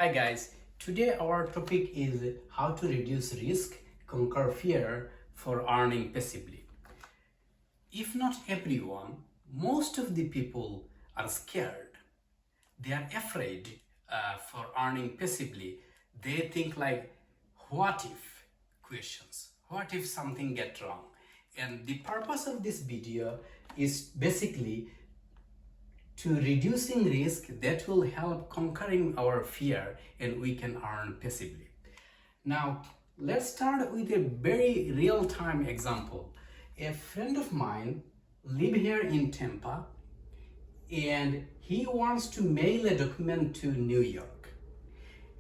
Hi guys, today our topic is how to reduce risk, conquer fear for earning passively. If not everyone, most of the people are scared. They are afraid for earning passively. They think like, what if questions? What if something get wrong? And the purpose of this video is basically to reducing risk that will help conquering our fear and we can earn passively. Now, let's start with a very real-time example. A friend of mine live here in Tampa and he wants to mail a document to New York.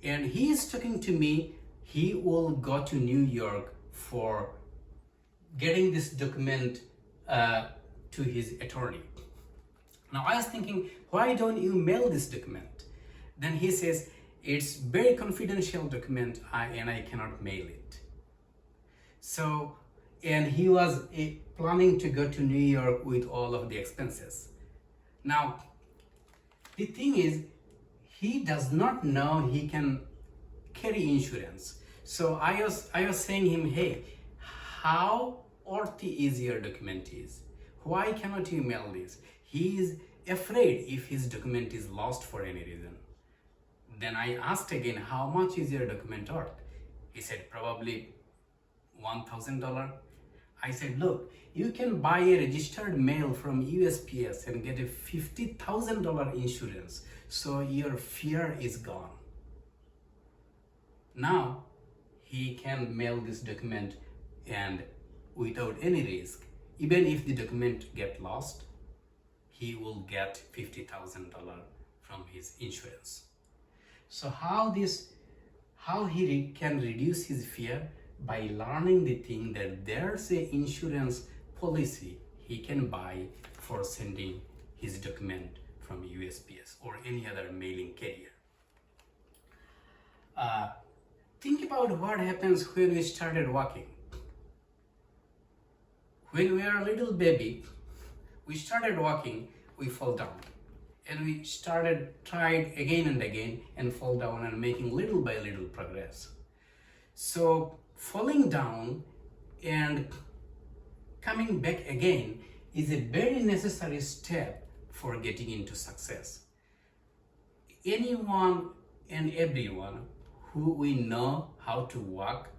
And he is talking to me, he will go to New York for getting this document to his attorney. Now I was thinking, why don't you mail this document? Then he says, it's very confidential document and I cannot mail it. So, and he was planning to go to New York with all of the expenses. Now, the thing is, he does not know he can carry insurance. So I was saying him, hey, how worthy is your document is? Why cannot you mail this? He is afraid if his document is lost for any reason. Then I asked again, how much is your document worth? He said, probably $1,000. I said, look, you can buy a registered mail from USPS and get a $50,000 insurance, so your fear is gone. Now, he can mail this document and without any risk. Even if the document get lost, he will get $50,000 from his insurance. So how he can reduce his fear? By learning the thing that there's a insurance policy he can buy for sending his document from USPS or any other mailing carrier. Think about what happens when we started walking. When we are a little baby, we started walking, we fall down. And we tried again and again and fall down and making little by little progress. So falling down and coming back again is a very necessary step for getting into success. Anyone and everyone who we know how to walk,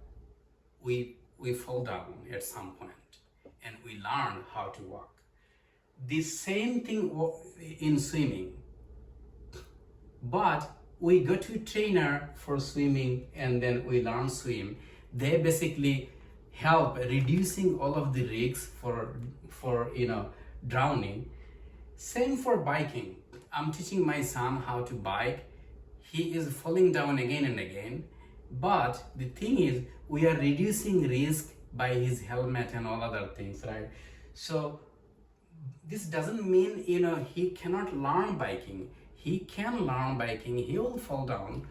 we fall down at some point and we learn how to walk. The same thing in swimming, but we go to a trainer for swimming and then we learn swim. They basically help reducing all of the risks for drowning. Same for biking. I'm teaching my son how to bike. He is falling down again and again, but the thing is we are reducing risk by his helmet and all other things, right? So this doesn't mean he cannot learn biking. He can learn biking, he will fall down,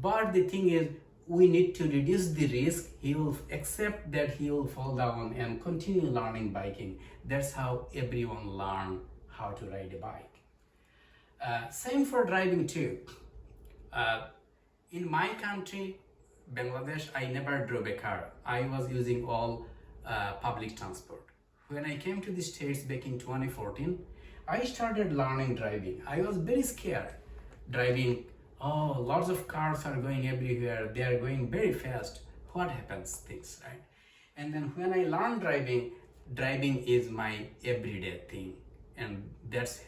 but the thing is we need to reduce the risk. He will accept that he will fall down and continue learning biking. That's how everyone learn how to ride a bike. Same for driving too. In my country, Bangladesh, I never drove a car. I was using all public transport. When I came to the States back in 2014, I started learning driving. I was very scared driving. Oh, lots of cars are going everywhere. They are going very fast. What happens? Things, right? And then when I learned driving is my everyday thing. And that's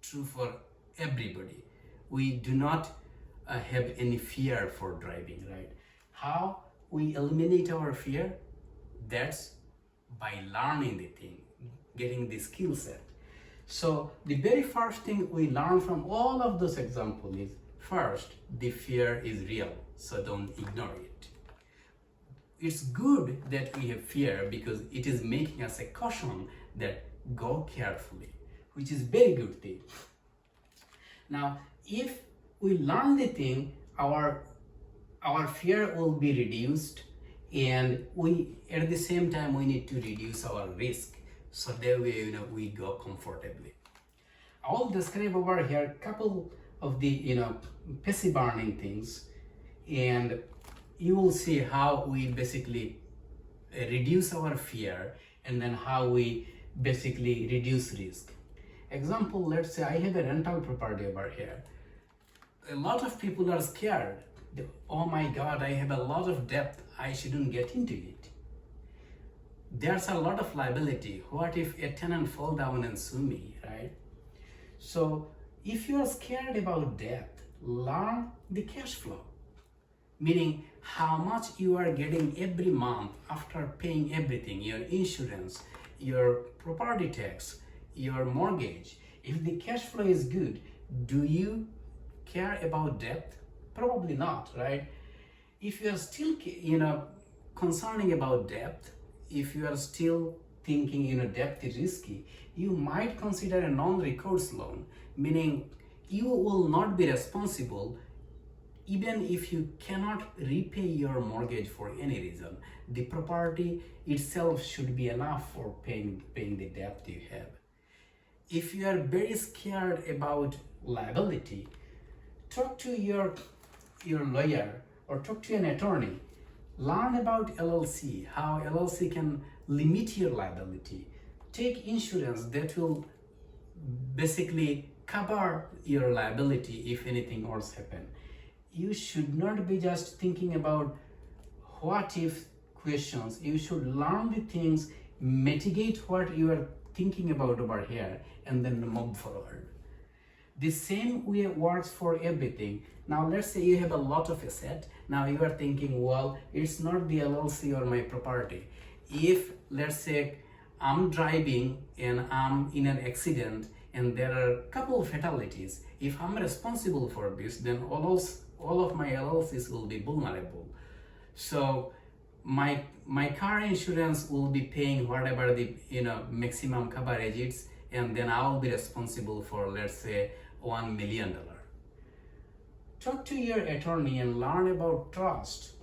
true for everybody. We do not have any fear for driving, right? How we eliminate our fear? That's by learning the thing, getting the skill set. So the very first thing we learn from all of those examples is, first, the fear is real, so don't ignore it. It's good that we have fear because it is making us a caution that go carefully, which is very good thing. Now, if we learn the thing, our fear will be reduced, and at the same time we need to reduce our risk, so that way we go comfortably. I will describe over here a couple of the passive earning things, and you will see how we basically reduce our fear, and then how we basically reduce risk. Example, let's say I have a rental property over here. A lot of people are scared. Oh my god, I have a lot of debt, I shouldn't get into it. There's a lot of liability. What if a tenant fall down and sue me, right? So if you are scared about debt, learn the cash flow, meaning how much you are getting every month after paying everything, your insurance, your property tax, your mortgage. If the cash flow is good, do you care about debt? Probably not, right? If you are still concerning about debt, if you are still thinking debt is risky, you might consider a non-recourse loan, meaning you will not be responsible even if you cannot repay your mortgage for any reason. The property itself should be enough for paying the debt you have. If you are very scared about liability, talk to your lawyer or talk to an attorney. Learn about LLC, how LLC can limit your liability. Take insurance that will basically cover your liability if anything worse happen. You should not be just thinking about what if questions. You should learn the things, mitigate what you are thinking about over here, and then move forward. The same way works for everything. Now let's say you have a lot of asset. Now you are thinking, well, it's not the LLC or my property. If let's say I'm driving and I'm in an accident and there are a couple of fatalities, if I'm responsible for this, then all of my LLCs will be vulnerable. So my car insurance will be paying whatever the maximum coverage is, and then I'll be responsible for, let's say, $1 million. Talk to your attorney and learn about trust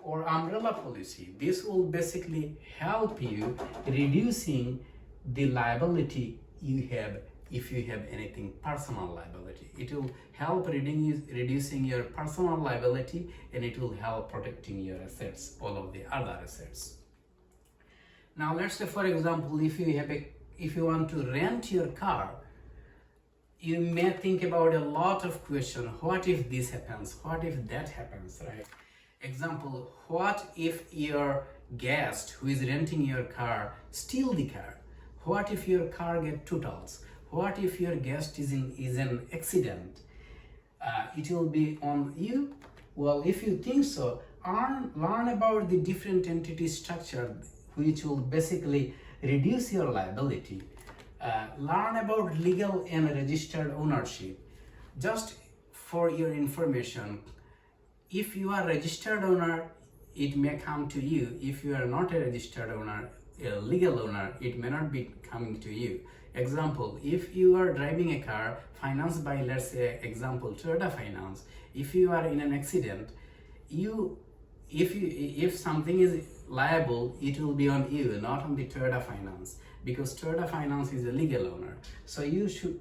or umbrella policy. This will basically help you reducing the liability you have if you have anything personal liability. It will help reducing your personal liability, and it will help protecting your assets, all of the other assets. Now let's say, for example, if you want to rent your car, you may think about a lot of questions. What if this happens? What if that happens, right? Example, what if your guest who is renting your car steal the car? What if your car get totals? What if your guest is an accident? It will be on you. Well, if you think so, learn about the different entity structure, which will basically reduce your liability. Learn about legal and registered ownership. Just for your information, if you are a registered owner, it may come to you. If you are not a registered owner, a legal owner, it may not be coming to you. Example, if you are driving a car financed by, let's say, example, Toyota Finance, if you are in an accident, if something is liable, it will be on you, not on the Toyota Finance, because Toyota Finance is a legal owner. So you should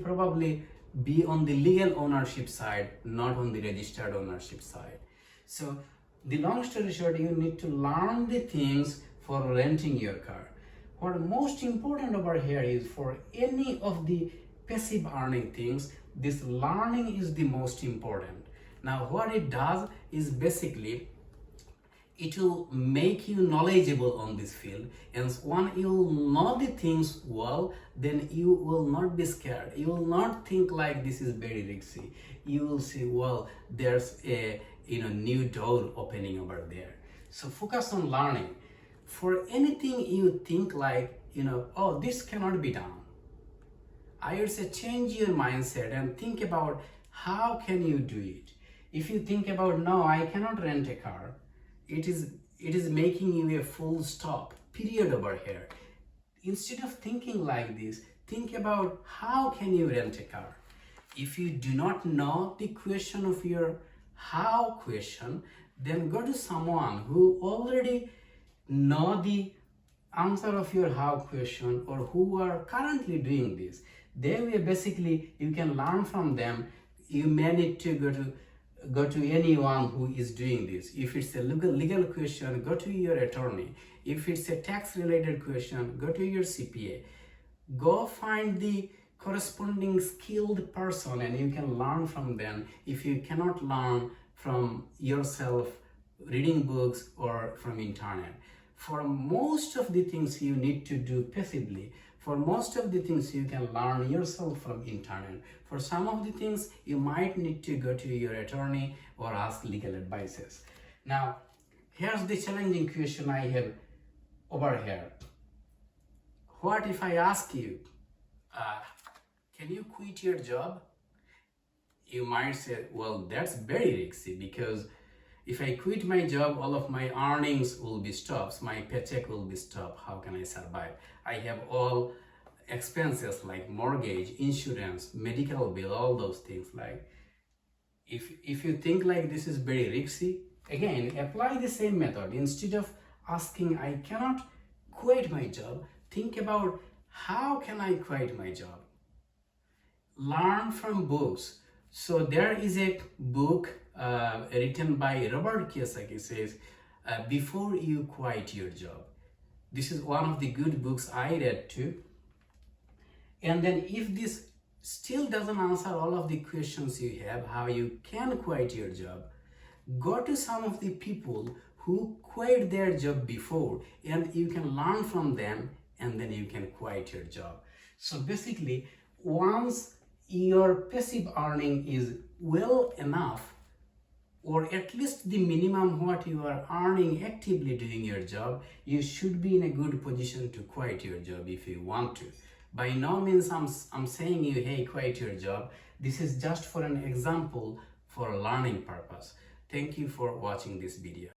probably be on the legal ownership side, not on the registered ownership side. So the long story short, you need to learn the things for renting your car. What most important over here is, for any of the passive earning things, this learning is the most important. Now what it does is basically it will make you knowledgeable on this field, and when you know the things well, then you will not be scared. You will not think like this is very risky. You will say, well, there's a new door opening over there. So focus on learning. For anything you think like, oh, this cannot be done, I would say change your mindset and think about how can you do it. If you think about, no, I cannot rent a car, it is making you a full stop, period over here. Instead of thinking like this, think about how can you rent a car. If you do not know the question of your how question, then go to someone who already know the answer of your how question, or who are currently doing this. They will basically, you can learn from them you may need to go to anyone who is doing this. If it's a legal question, go to your attorney. If it's a tax related question, go to your CPA. Go find the corresponding skilled person and you can learn from them if you cannot learn from yourself reading books or from internet. For most of the things you need to do passively. For most of the things you can learn yourself from internet. For some of the things you might need to go to your attorney or ask legal advices. Now here's the challenging question I have over here. What if I ask you, can you quit your job? You might say, well, that's very risky because if I quit my job, all of my earnings will be stopped, my paycheck will be stopped. How can I survive? I have all expenses like mortgage, insurance, medical bill, all those things. Like, if you think like this is very risky, again, apply the same method. Instead of asking, I cannot quit my job, think about how can I quit my job? Learn from books. So there is a book written by Robert Kiyosaki, says, Before You Quit Your Job. This is one of the good books I read too. And then if this still doesn't answer all of the questions you have, how you can quit your job, go to some of the people who quit their job before and you can learn from them and then you can quit your job. So basically, once your passive earning is well enough, or at least the minimum what you are earning actively doing your job, you should be in a good position to quit your job if you want to. By no means I'm saying you, hey, quit your job. This is just for an example for a learning purpose. Thank you for watching this video.